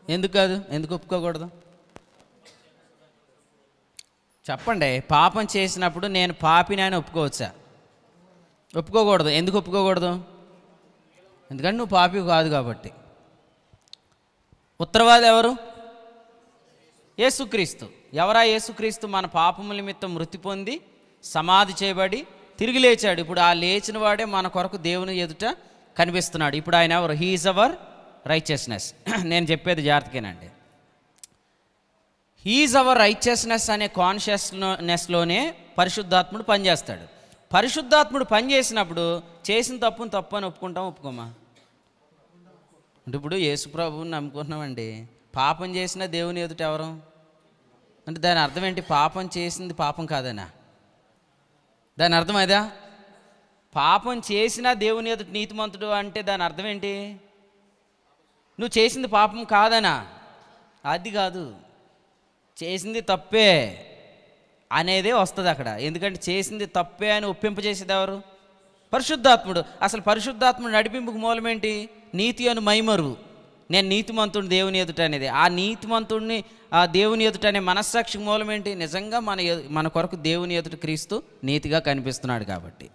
ఎందుకు కాదు? ఎందుకు ఒప్పుకోకూడదు చెప్పండి. పాపం చేసినప్పుడు నేను పాపిని అని ఒప్పుకోవచ్చా? ఒప్పుకోకూడదు. ఎందుకు ఒప్పుకోకూడదు? ఎందుకంటే నువ్వు పాపి కాదు కాబట్టి. ఉత్తరవాది ఎవరు? యేసుక్రీస్తు. ఎవరా యేసుక్రీస్తు? మన పాపముల నిమిత్తం మృతి పొంది సమాధి చేయబడి తిరిగి లేచాడు. ఇప్పుడు ఆ లేచిన వాడే మన కొరకు దేవుని ఎదుట కనిపిస్తున్నాడు. ఇప్పుడు ఆయన ఎవరు? He is our righteousness. నేను చెప్పేది జాగ్రత్తగానండి. హీ ఈజ్ అవర్ రైచియస్నెస్ అనే కాన్షియస్నెస్లోనే పరిశుద్ధాత్ముడు పనిచేస్తాడు. పరిశుద్ధాత్ముడు పనిచేసినప్పుడు చేసిన తప్పును తప్పు అని ఒప్పుకోమా? అంటే ఇప్పుడు యేసుప్రభువుని నమ్ముకుంటున్నామండి, పాపం చేసిన దేవుని ఎదుట ఎవరు అంటే దాని అర్థం ఏంటి? పాపం చేసింది పాపం కాదనా? దాని అర్థం అదా? పాపం చేసినా దేవుని ఎదుట నీతిమంతుడు అంటే దాని అర్థం ఏంటి? నువ్వు చేసింది పాపం కాదనా? అది కాదు, చేసింది తప్పే అనేదే వస్తుంది అక్కడ. ఎందుకంటే చేసింది తప్పే అని ఒప్పింపజేసేది ఎవరు? పరిశుద్ధాత్ముడు. అసలు పరిశుద్ధాత్ముడు నడిపింపుకు మూలమేంటి? నీతి అను మైమరువు. నేను నీతిమంతుడిని దేవుని ఎదుట అనేది. ఆ నీతిమంతుడిని ఆ దేవుని ఎదుట అనే మనస్సాక్షికి మూలమేంటి? నిజంగా మన కొరకు దేవుని ఎదుట క్రీస్తు నీతిగా కనిపిస్తున్నాడు కాబట్టి.